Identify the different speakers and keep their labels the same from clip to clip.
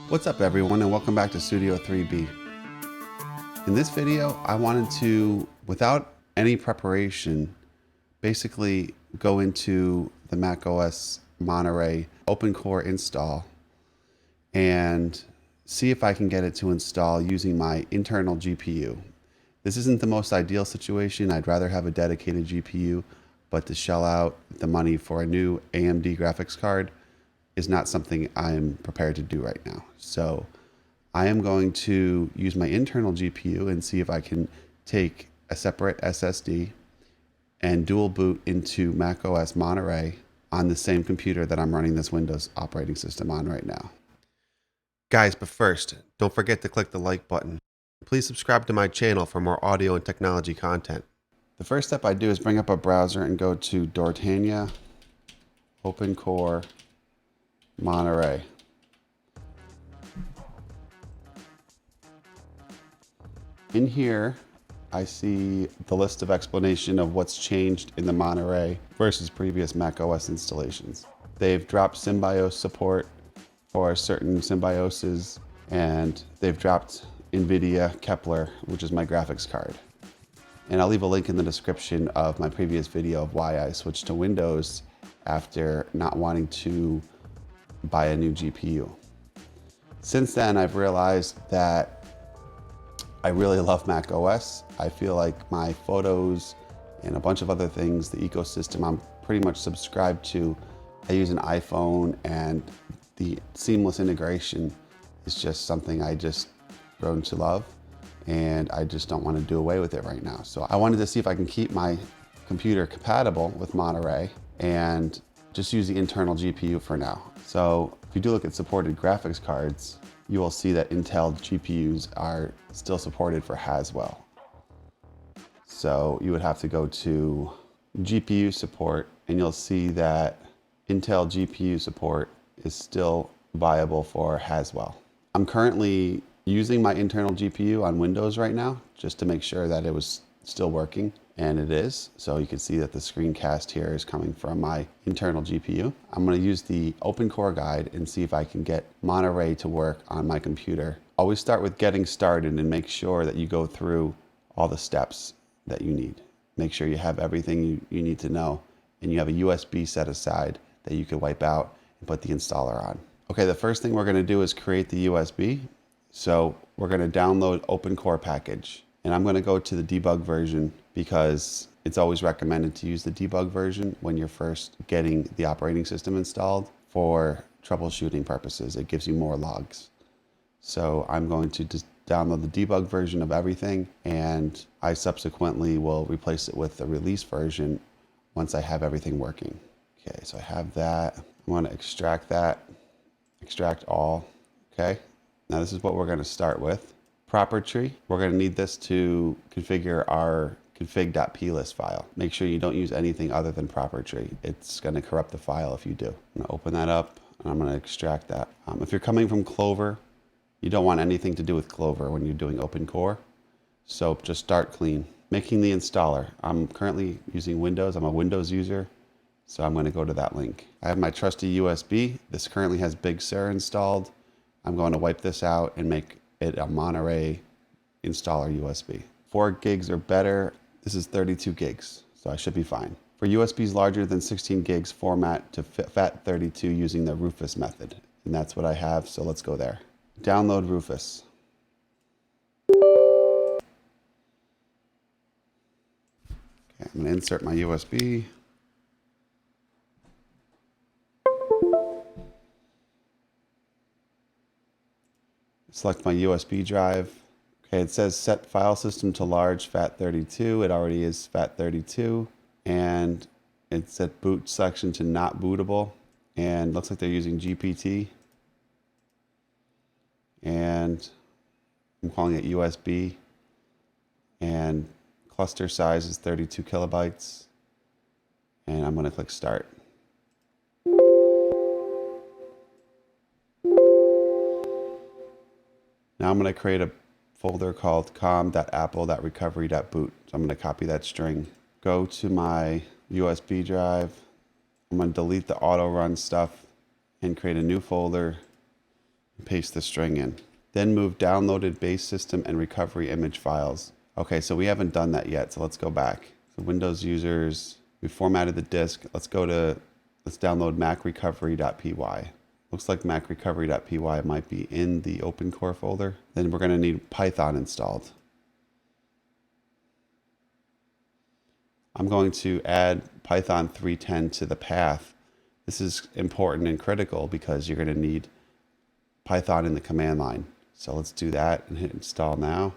Speaker 1: What's up everyone and welcome back to Studio 3B. In this video, I wanted to, without any preparation, basically go into the macOS Monterey OpenCore install and see if I can get it to install using my internal GPU. This isn't the most ideal situation. I'd rather have a dedicated GPU, but to shell out the money for a new AMD graphics card is not something I'm prepared to do right now. So I am going to use my internal GPU and see if I can take a separate SSD and dual boot into macOS Monterey on the same computer that I'm running this Windows operating system on right now. Guys, but first, don't forget to click the like button. Please subscribe to my channel for more audio and technology content. The first step I do is bring up a browser and go to Dortania OpenCore Monterey. In here, I see the list of explanation of what's changed in the Monterey versus previous macOS installations. They've dropped Symbios support for certain Symbioses, and they've dropped NVIDIA Kepler, which is my graphics card. And I'll leave a link in the description of my previous video of why I switched to Windows after not wanting to buy a new GPU. Since then, I've realized that I really love Mac OS. I feel like my photos and a bunch of other things, the ecosystem I'm pretty much subscribed to. I use an iPhone, and the seamless integration is just something I just grown to love, and I just don't want to do away with it right now. So I wanted to see if I can keep my computer compatible with Monterey and just use the internal GPU for now. So if you do look at supported graphics cards, you will see that Intel GPUs are still supported for Haswell. So you would have to go to GPU support, and you'll see that Intel GPU support is still viable for Haswell. I'm currently using my internal GPU on Windows right now, just to make sure that it was still working, and it is. So you can see that the screencast here is coming from my internal GPU. I'm going to use the OpenCore guide and see if I can get Monterey to work on my computer. Always start with getting started and make sure that you go through all the steps that you need. Make sure you have everything you need to know, and you have a USB set aside that you can wipe out and put the installer on. Okay, the first thing we're going to do is create the USB. So we're going to download OpenCore package, and I'm going to go to the debug version because it's always recommended to use the debug version when you're first getting the operating system installed for troubleshooting purposes. It gives you more logs. So I'm going to just download the debug version of everything, and I subsequently will replace it with the release version once I have everything working. Okay, so I have that. I'm going to extract that, extract all. Okay. Now this is what we're going to start with. Proper tree. We're going to need this to configure our config.plist file. Make sure you don't use anything other than proper tree. It's going to corrupt the file if you do. I'm going to open that up, and I'm going to extract that. If you're coming from Clover, you don't want anything to do with Clover when you're doing OpenCore. So just start clean. Making the installer. I'm currently using Windows. I'm a Windows user, so I'm going to go to that link. I have my trusty USB. This currently has Big Sur installed. I'm going to wipe this out and make it a Monterey installer USB. 4 gigs or better. This is 32 gigs, so I should be fine. For USBs larger than 16 gigs, format to FAT32 using the Rufus method. And that's what I have, so let's go there. Download Rufus. Okay, I'm going to insert my USB. Select my USB drive. Okay, it says set file system to large FAT32. It already is FAT32. And it's set boot selection to not bootable. And looks like they're using GPT. And I'm calling it USB. And cluster size is 32 kilobytes. And I'm going to click start. Now I'm going to create a folder called com.apple.recovery.boot. So I'm going to copy that string. Go to my USB drive. I'm going to delete the auto run stuff and create a new folder Paste the string in. Then move downloaded base system and recovery image files. Okay, so we haven't done that yet, so let's go back. So Windows users, we formatted the disk. Let's download macrecovery.py. Looks like macrecovery.py might be in the OpenCore folder. Then we're going to need Python installed. I'm going to add Python 3.10 to the path. This is important and critical because you're going to need Python in the command line. So let's do that and hit install now.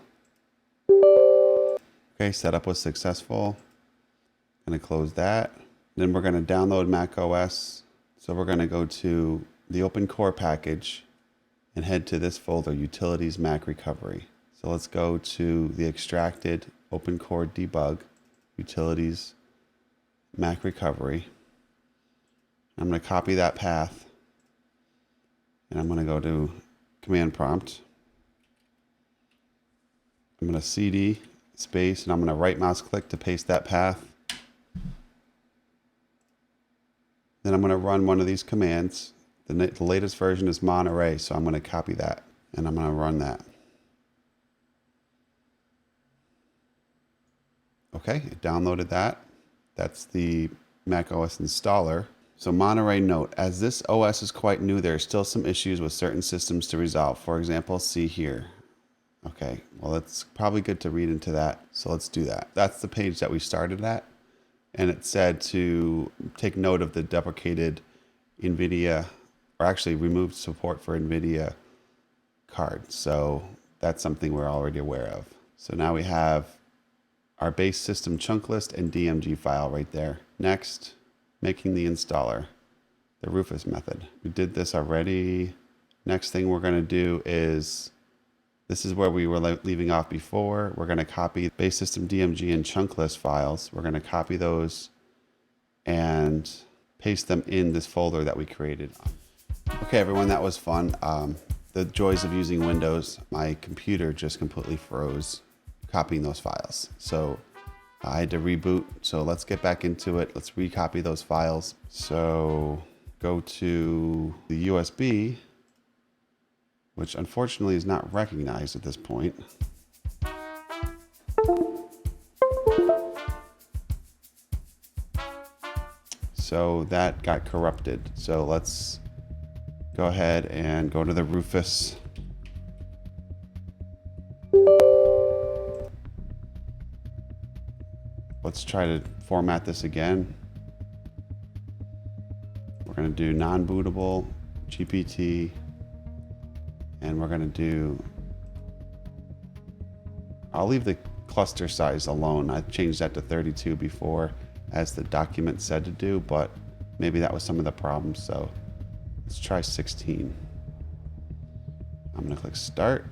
Speaker 1: Okay, setup was successful. Going to close that. Then we're going to download macOS. So we're going to go to the OpenCore package and head to this folder, Utilities Mac Recovery. So let's go to the extracted OpenCore debug, Utilities Mac Recovery. I'm going to copy that path and I'm going to go to command prompt. I'm going to cd space and I'm going to right mouse click to paste that path. Then I'm going to run one of these commands. The latest version is Monterey, so I'm going to copy that and I'm going to run that. Okay, it downloaded that. That's the macOS installer. So Monterey note, as this OS is quite new, there are still some issues with certain systems to resolve. For example, see here. Okay, well, it's probably good to read into that. So let's do that. That's the page that we started at. And it said to take note of the deprecated NVIDIA, or actually removed support for NVIDIA cards. So that's something we're already aware of. So now we have our base system chunk list and DMG file right there. Next, making the installer, the Rufus method. We did this already. Next thing we're going to do is, this is where we were leaving off before. We're going to copy base system DMG and chunk list files. We're going to copy those and paste them in this folder that we created. Okay, everyone, that was fun. The joys of using Windows. My computer just completely froze copying those files. So I had to reboot. So let's get back into it. Let's recopy those files. So go to the USB, which unfortunately is not recognized at this point. So that got corrupted. So let's go ahead and go to the Rufus. Let's try to format this again. We're going to do non-bootable, GPT, and we're going to do, I'll leave the cluster size alone. I changed that to 32 before as the document said to do, but maybe that was some of the problems. So let's try 16. I'm going to click start.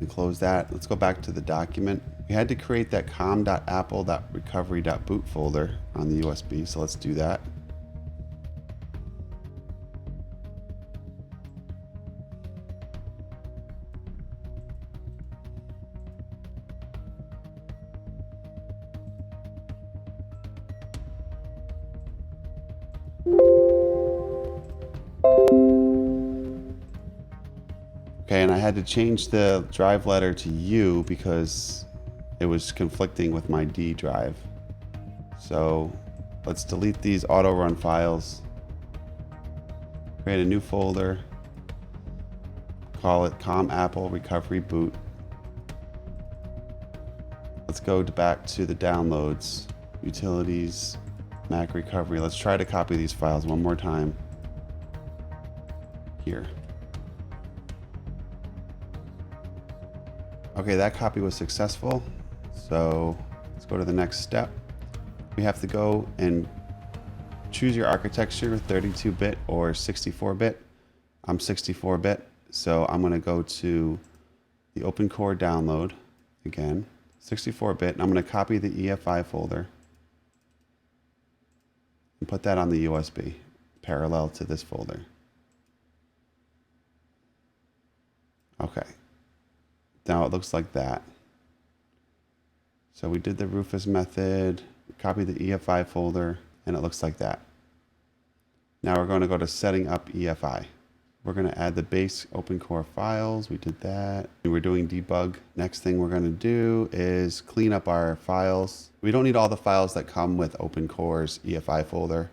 Speaker 1: And close that. Let's go back to the document. We had to create that com.apple.recovery.boot folder on the USB, so let's do that. Okay, and I had to change the drive letter to U because it was conflicting with my D drive. So let's delete these auto run files, create a new folder, call it com apple recovery boot. Let's go back to the downloads, utilities, Mac recovery. Let's try to copy these files one more time here. Okay, that copy was successful. So let's go to the next step. We have to go and choose your architecture, 32-bit or 64-bit. I'm 64-bit, so I'm going to go to the OpenCore download again, 64-bit, and I'm going to copy the EFI folder and put that on the USB parallel to this folder. Okay. Now it looks like that. So we did the Rufus method, copied the EFI folder, and it looks like that. Now we're going to go to setting up EFI. We're going to add the base OpenCore files. We did that. We're doing debug. Next thing we're going to do is clean up our files. We don't need all the files that come with OpenCore's EFI folder.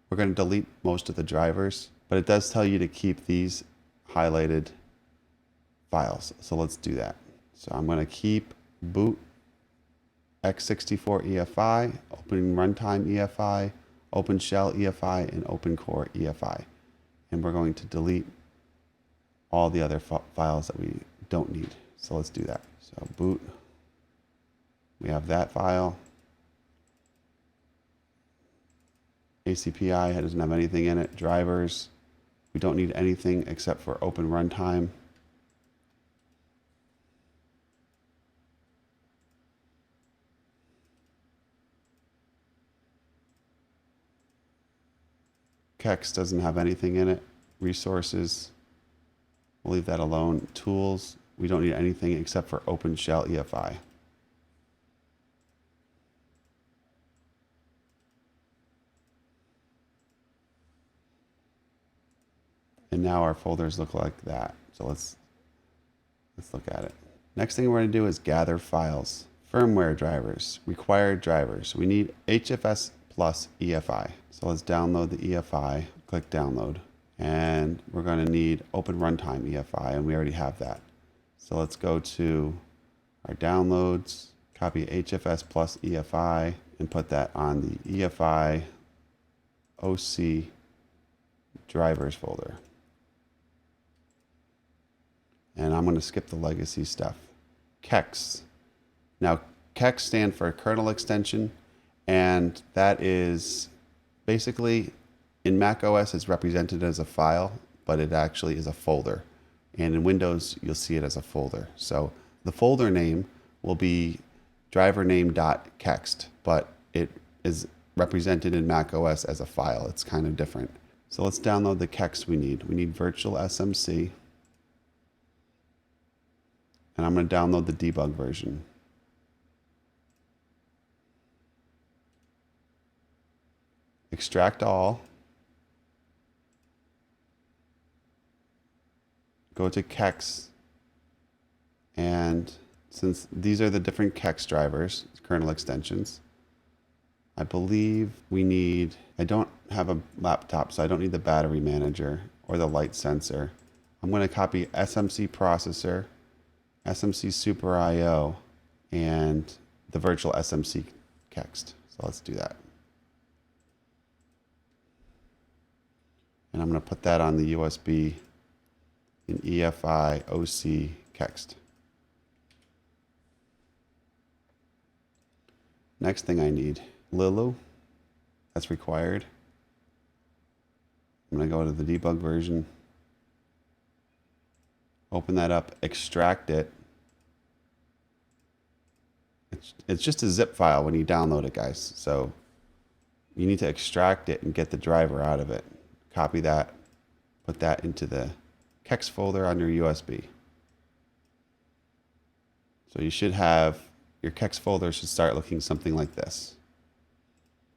Speaker 1: We're going to delete most of the drivers, but it does tell you to keep these highlighted files. So let's do that. So I'm going to keep boot x64 EFI, open runtime EFI, OpenShell EFI, and OpenCore EFI. And we're going to delete all the other files that we don't need. So let's do that. So boot, we have that file. ACPI doesn't have anything in it. Drivers, we don't need anything except for open runtime. Kex doesn't have anything in it. Resources, we'll leave that alone. Tools, we don't need anything except for OpenShell EFI. And now our folders look like that. So let's look at it. Next thing we're going to do is gather files. Firmware drivers, required drivers. We need HFS plus EFI. So let's download the EFI, click download. And we're going to need open runtime EFI, and we already have that. So let's go to our downloads, copy HFS plus EFI, and put that on the EFI OC drivers folder. And I'm going to skip the legacy stuff. Kex. Now, Kex stands for kernel extension, and that is basically in Mac OS it's represented as a file, but it actually is a folder. And in Windows, you'll see it as a folder. So the folder name will be drivername.kext, but it is represented in Mac OS as a file. It's kind of different. So let's download the Kex we need. We need virtual SMC. And I'm going to download the debug version. Extract all. Go to Kex. And since these are the different Kex drivers, kernel extensions, I believe we need, I don't have a laptop, so I don't need the battery manager or the light sensor. I'm going to copy SMC processor, SMC Super IO, and the virtual SMC Kext. So let's do that. And I'm going to put that on the USB in EFI OC Kext. Next thing I need, Lilu. That's required. I'm going to go to the debug version. Open that up, extract it. It's just a zip file when you download it, guys. So you need to extract it and get the driver out of it. Copy that, put that into the Kex folder on your USB. So you should have, your Kex folder should start looking something like this.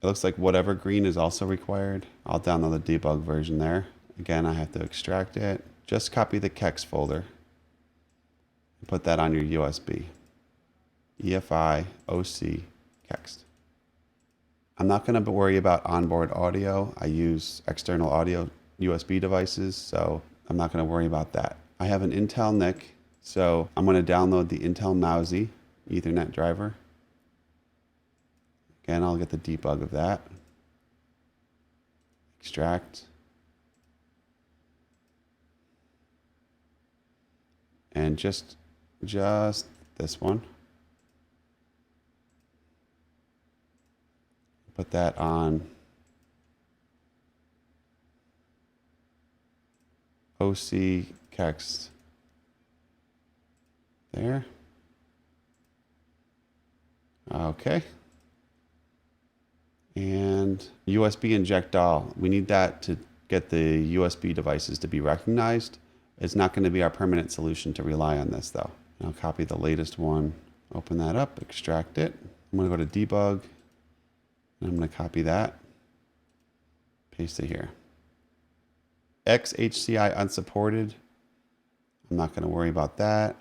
Speaker 1: It looks like whatever green is also required. I'll download the debug version there. Again, I have to extract it. Just copy the Kex folder and put that on your USB. EFI OC Kext. I'm not going to worry about onboard audio. I use external audio USB devices, so I'm not going to worry about that. I have an Intel NIC, so I'm going to download the Intel Mousy Ethernet driver. Again, I'll get the debug of that. Extract. And just this one. Put that on OC Kext there. Okay. And USB inject all. We need that to get the USB devices to be recognized. It's not going to be our permanent solution to rely on this though. I'll copy the latest one, open that up, extract it. I'm going to go to debug, and I'm going to copy that. Paste it here. XHCI unsupported. I'm not going to worry about that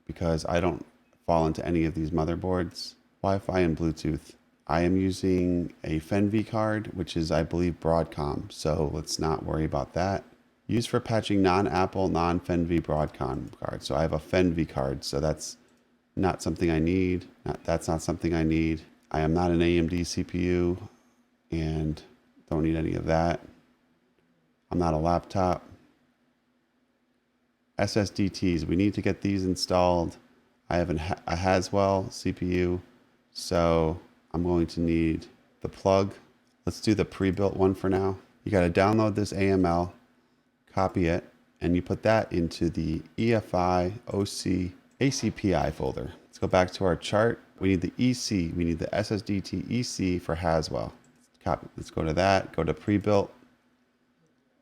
Speaker 1: because I don't fall into any of these motherboards. Wi-Fi and Bluetooth. I am using a FenV card, which is, I believe, Broadcom. So let's not worry about that. Used for patching non-Apple, non-FenV Broadcom card. So I have a FenV card. So that's not something I need. That's not something I need. I am not an AMD CPU and don't need any of that. I'm not a laptop. SSDTs, we need to get these installed. I have a Haswell CPU, so I'm going to need the plug. Let's do the pre-built one for now. You got to download this AML, copy it, and you put that into the EFI OC ACPI folder. Let's go back to our chart. We need the EC, we need the SSDT EC for Haswell. Copy. Let's go to that, go to pre-built.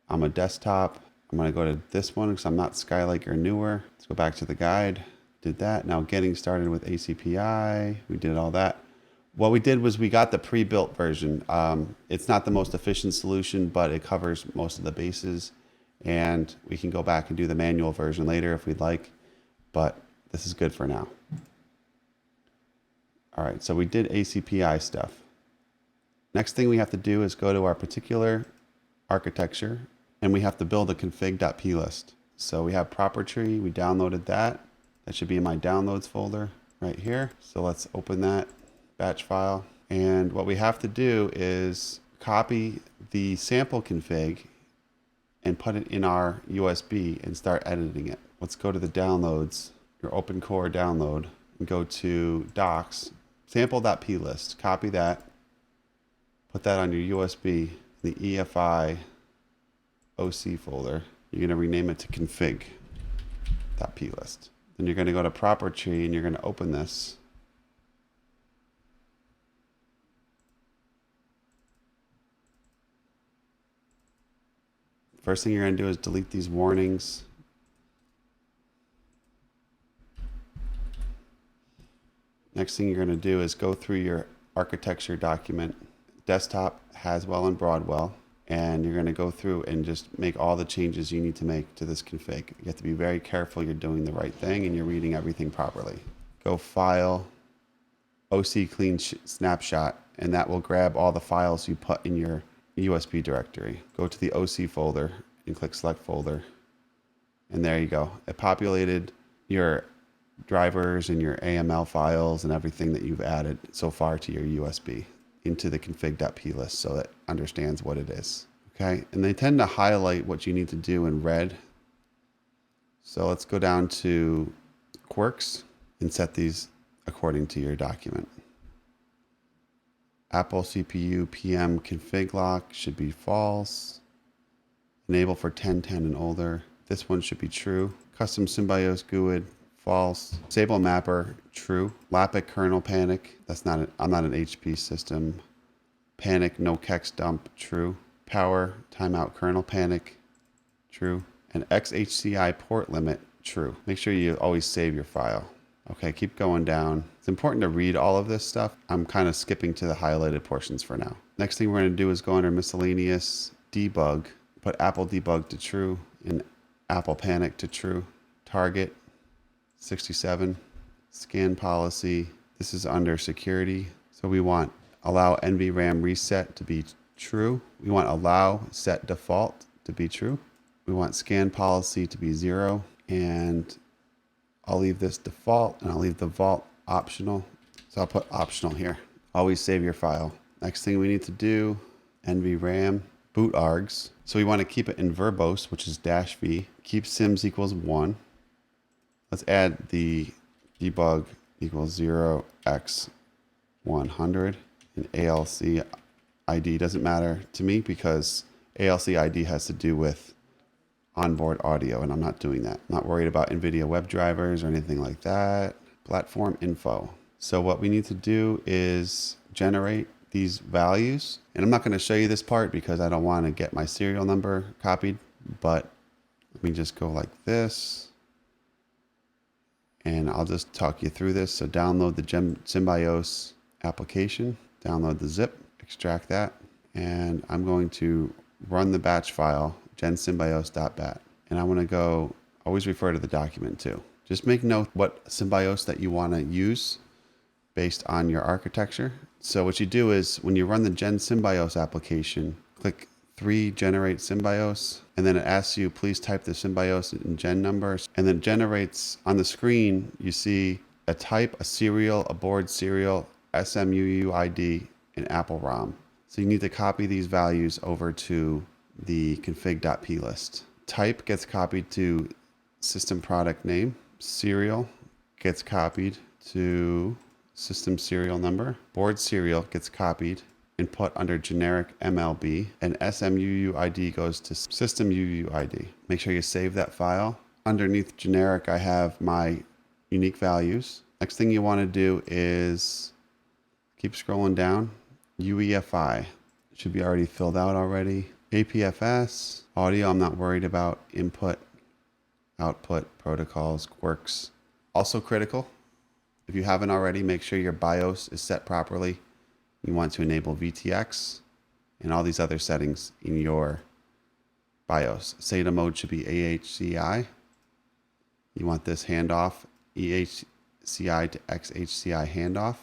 Speaker 1: I'm a desktop. I'm going to go to this one because I'm not Skylake or newer. Let's go back to the guide. Did that. Now getting started with ACPI. We did all that. What we did was we got the pre-built version. It's not the most efficient solution, but it covers most of the bases. And we can go back and do the manual version later if we'd like. But this is good for now. All right, so we did ACPI stuff. Next thing we have to do is go to our particular architecture, and we have to build a config.plist. So we have proper tree, we downloaded that. That should be in my downloads folder right here. So let's open that batch file. And what we have to do is copy the sample config and put it in our USB and start editing it. Let's go to the downloads, your OpenCore download, and go to docs, sample.plist, copy that, put that on your USB, the EFI OC folder. You're going to rename it to config.plist. Then you're going to go to proper tree and you're going to open this. First thing you're going to do is delete these warnings. Next thing you're going to do is go through your architecture document, desktop, Haswell, and Broadwell, and you're going to go through and just make all the changes you need to make to this config. You have to be very careful you're doing the right thing and you're reading everything properly. Go File, OC Clean Snapshot, and that will grab all the files you put in your USB directory. Go to the OC folder and click Select Folder, and there you go. It populated your drivers and your AML files and everything that you've added so far to your USB into the config.plist so it understands what it is. Okay, and they tend to highlight what you need to do in red. So let's go down to quirks and set these according to your document. Apple CPU PM config lock should be false. Enable for 1010 and older. This one should be true. Custom Symbiosis GUID, false. Disable mapper, true. Lapic kernel panic, that's not I'm not an HP system. Panic no kex dump, true. Power timeout kernel panic, true. And XHCI port limit, true. Make sure you always save your file. Okay, keep going down. It's important to read all of this stuff. I'm kind of skipping to the highlighted portions for now. Next thing we're going to do is go under miscellaneous, debug, put Apple debug to true and Apple panic to true. Target 67, scan policy. This is under security. So we want allow NVRAM reset to be true. We want allow set default to be true. We want scan policy to be 0, and I'll leave this default and I'll leave the vault optional. So I'll put optional here. Always save your file. Next thing we need to do, NVRAM, boot args. So we want to keep it in verbose, which is -v. Keep sims equals 1. Let's add the debug equals 0x100 and ALC ID doesn't matter to me because ALC ID has to do with onboard audio, and I'm not doing that. I'm not worried about NVIDIA web drivers or anything like that. Platform info. So what we need to do is generate these values. And I'm not going to show you this part because I don't want to get my serial number copied, but let me just go like this. And I'll just talk you through this. So download the Symbiosis application, download the zip, extract that. And I'm going to run the batch file, gensymbios.bat. And I want to go, always refer to the document too. Just make note what Symbios that you want to use based on your architecture. So what you do is when you run the gensymbios application, click 3 generate Symbios, and then it asks you, please type the Symbios and gen numbers. And then it generates on the screen, you see a type, a serial, a board serial, SMUUID, and Apple ROM. So you need to copy these values over to the config.p list. Type gets copied to system product name. Serial gets copied to system serial number. Board serial gets copied and put under generic MLB, and SMUUID goes to system UUID. Make sure you save that file. Underneath generic, I have my unique values. Next thing you want to do is keep scrolling down. UEFI should be already filled out already. APFS, audio, I'm not worried about. Input, output, protocols, quirks. Also critical, if you haven't already, make sure your BIOS is set properly. You want to enable VTX and all these other settings in your BIOS. SATA mode should be AHCI. You want this handoff, EHCI to XHCI handoff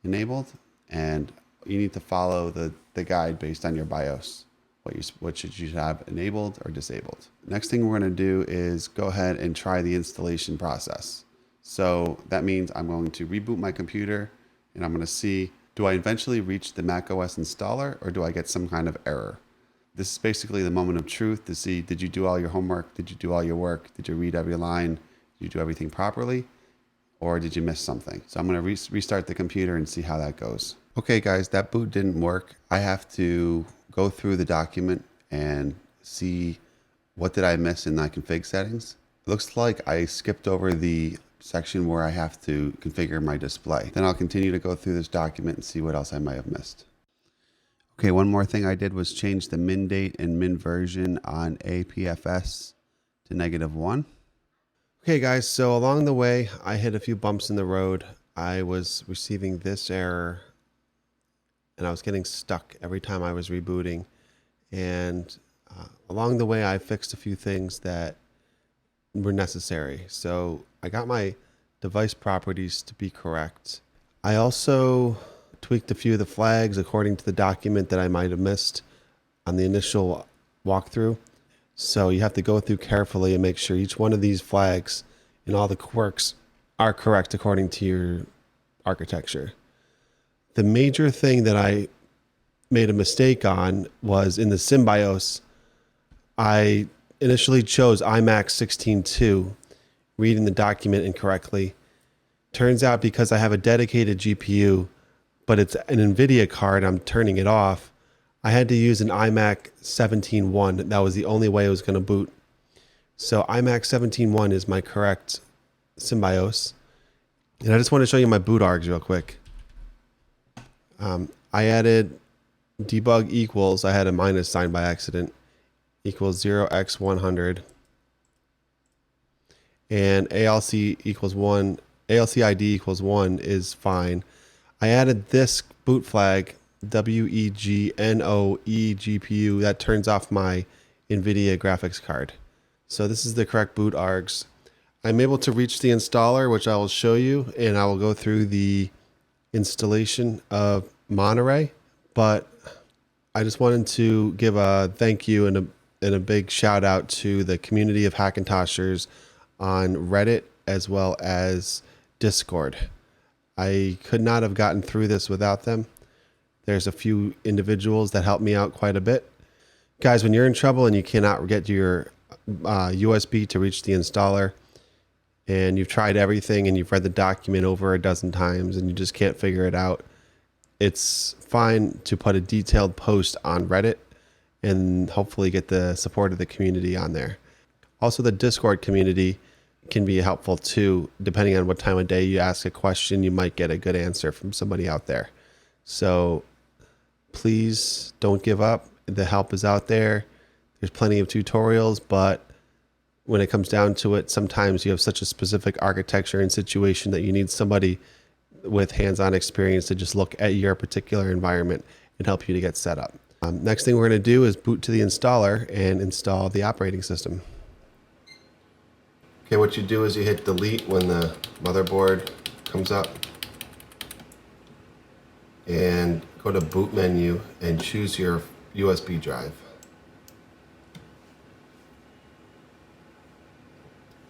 Speaker 1: enabled, and you need to follow the guide based on your BIOS, what should you have enabled or disabled. Next thing we're going to do is go ahead and try the installation process. So that means I'm going to reboot my computer and I'm going to see, do I eventually reach the macOS installer or do I get some kind of error? This is basically the moment of truth to see, did you do all your homework? Did you do all your work? Did you read every line? Did you do everything properly? Or did you miss something? So I'm going to restart the computer and see how that goes. Okay guys, that boot didn't work. I have to go through the document and see what did I miss in my config settings. It looks like I skipped over the section where I have to configure my display. Then I'll continue to go through this document and see what else I might have missed. Okay, one more thing I did was change the min date and min version on APFS to -1. Okay guys, so along the way, I hit a few bumps in the road. I was receiving this error and I was getting stuck every time I was rebooting. And along the way, I fixed a few things that were necessary. So I got my device properties to be correct. I also tweaked a few of the flags according to the document that I might have missed on the initial walkthrough. So you have to go through carefully and make sure each one of these flags and all the quirks are correct according to your architecture. The major thing that I made a mistake on was in the Symbios, I initially chose iMac 16.2, reading the document incorrectly. Turns out because I have a dedicated GPU, but it's an NVIDIA card, I'm turning it off. I had to use an iMac 17.1. That was the only way it was going to boot. So iMac 17.1 is my correct Symbios. And I just want to show you my boot args real quick. I added debug equals, I had a minus sign by accident, equals 0x100. And ALC equals 1, ALCID equals 1 is fine. I added this boot flag, WEGNOE-GPU, that turns off my NVIDIA graphics card. So this is the correct boot args. I'm able to reach the installer, which I will show you, and I will go through the installation of Monterey, but I just wanted to give a thank you and a big shout out to the community of Hackintoshers on Reddit as well as Discord. I could not have gotten through this without them. There's a few individuals that helped me out quite a bit. Guys, when you're in trouble and you cannot get your USB to reach the installer, and you've tried everything and you've read the document over a dozen times and you just can't figure it out, it's fine to put a detailed post on Reddit and hopefully get the support of the community on there. Also, the Discord community can be helpful too. Depending on what time of day you ask a question, you might get a good answer from somebody out there. So please don't give up. The help is out there. There's plenty of tutorials, but when it comes down to it, sometimes you have such a specific architecture and situation that you need somebody with hands-on experience to just look at your particular environment and help you to get set up. Next thing we're going to do is boot to the installer and install the operating system. Okay, what you do is you hit delete when the motherboard comes up and go to boot menu and choose your USB drive.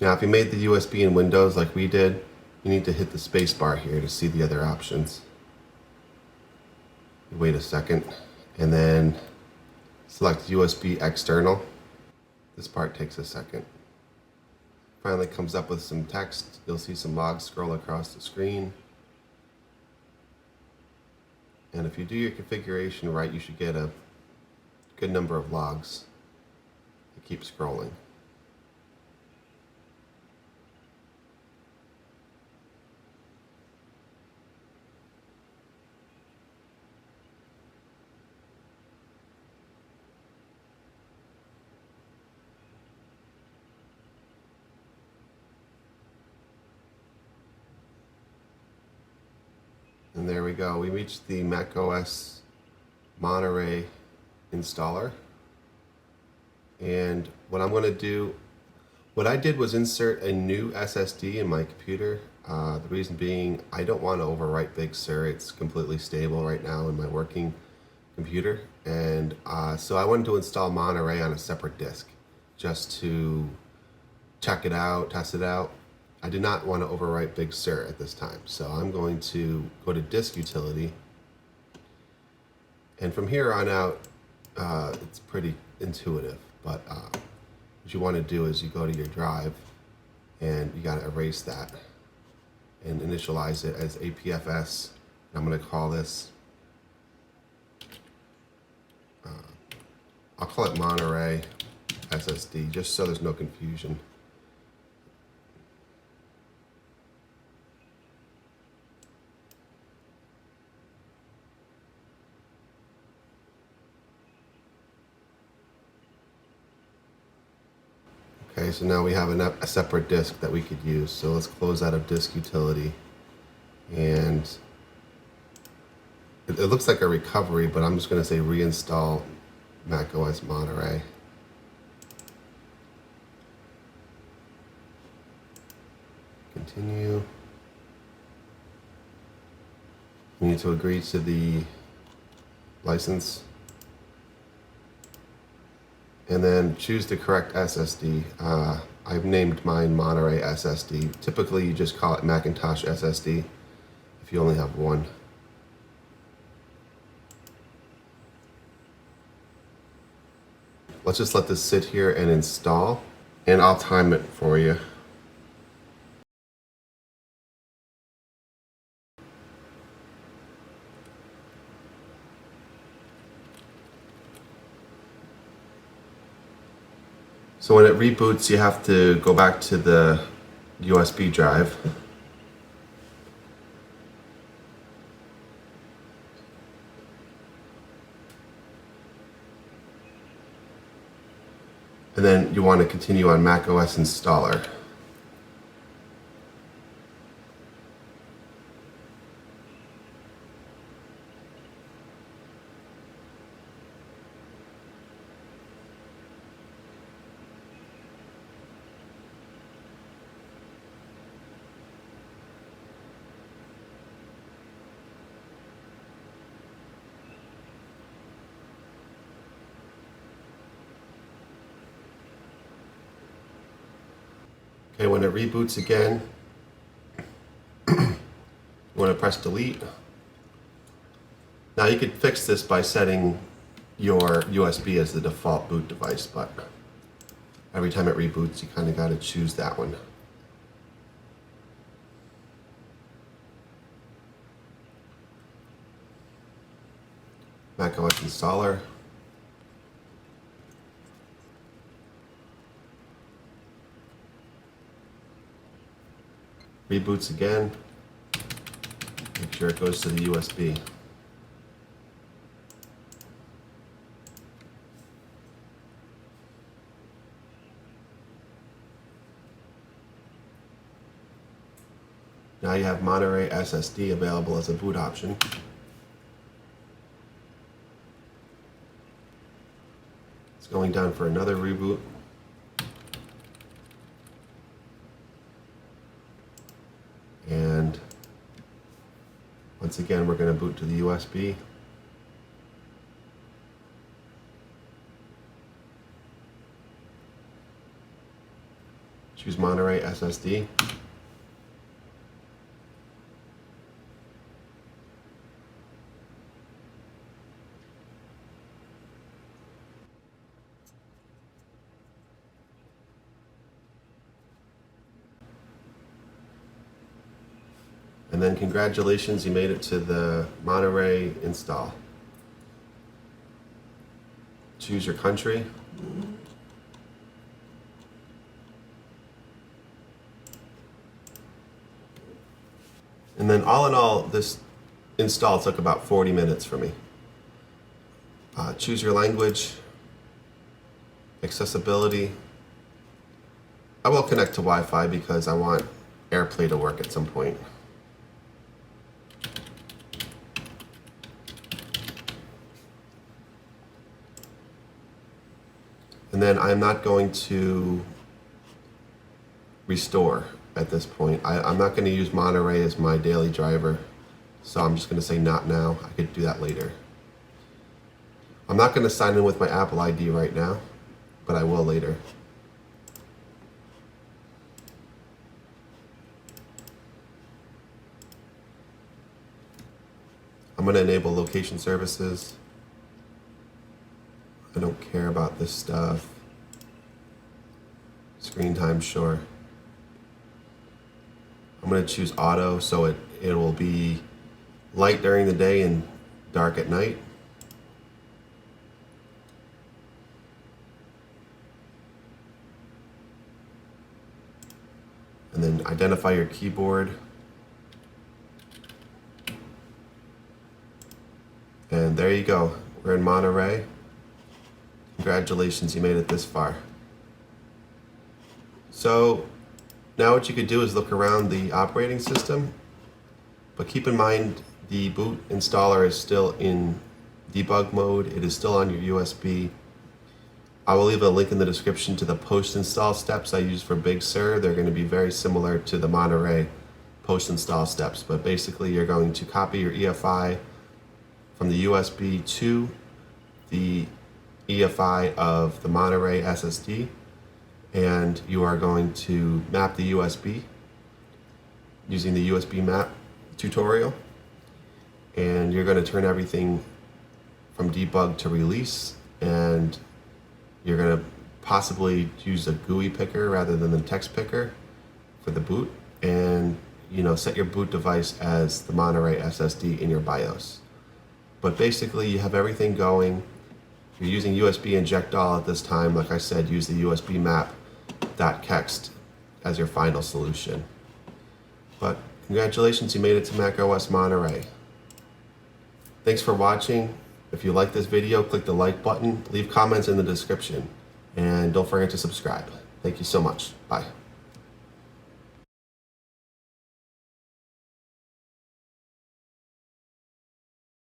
Speaker 1: Now, if you made the USB in Windows like we did, you need to hit the space bar here to see the other options. You wait a second and then select USB external. This part takes a second. Finally comes up with some text. You'll see some logs scroll across the screen. And if you do your configuration right, you should get a good number of logs to keep scrolling. And there we go. We reached the macOS Monterey installer. And what I'm going to do, what I did was insert a new SSD in my computer. The reason being, I don't want to overwrite Big Sur. It's completely stable right now in my working computer. And so I wanted to install Monterey on a separate disk just to check it out, test it out. I did not want to overwrite Big Sur at this time, so I'm going to go to Disk Utility, and from here on out, it's pretty intuitive. But what you want to do is you go to your drive, and you got to erase that, and initialize it as APFS. I'm going to call this. I'll call it Monterey SSD, just so there's no confusion. Okay, so now we have a separate disk that we could use. So let's close out of Disk Utility. And it looks like a recovery, but I'm just going to say reinstall macOS Monterey. Continue. We need to agree to the license. And then choose the correct SSD. I've named mine Monterey SSD. Typically, you just call it Macintosh SSD if you only have one. Let's just let this sit here and install, and I'll time it for you. So when it reboots, you have to go back to the USB drive. And then you want to continue on macOS installer. Okay, when it reboots again, you want to press delete. Now you could fix this by setting your USB as the default boot device, but every time it reboots, you kind of got to choose that one. macOS installer. Reboots again. Make sure it goes to the USB. Now you have Monterey SSD available as a boot option. It's going down for another reboot. And once again, we're going to boot to the USB. Choose Monterey SSD. And then congratulations, you made it to the Monterey install. Choose your country. And then all in all, this install took about 40 minutes for me. Choose your language, accessibility. I will connect to Wi-Fi because I want AirPlay to work at some point. And then I'm not going to restore at this point. I'm not going to use Monterey as my daily driver, so I'm just going to say not now. I could do that later. I'm not going to sign in with my Apple ID right now, but I will later. I'm going to enable location services. I don't care about this stuff. Screen time, sure. I'm going to choose auto so it will be light during the day and dark at night. And then identify your keyboard. And there you go. We're in Monterey. Congratulations, you made it this far. So now what you could do is look around the operating system, but keep in mind the boot installer is still in debug mode. It is still on your USB. I will leave a link in the description to the post-install steps I use for Big Sur. They're going to be very similar to the Monterey post-install steps, but basically you're going to copy your EFI from the USB to the EFI of the Monterey SSD, and you are going to map the USB using the USB map tutorial, and you're going to turn everything from debug to release, and you're going to possibly use a GUI picker rather than the text picker for the boot, and set your boot device as the Monterey SSD in your BIOS. But basically you have everything going. You're using USB inject all at this time. Like I said, use the USB map.kext as your final solution. But congratulations, you made it to macOS Monterey. Thanks for watching. If you like this video, click the like button, leave comments in the description, and don't forget to subscribe. Thank you so much. Bye.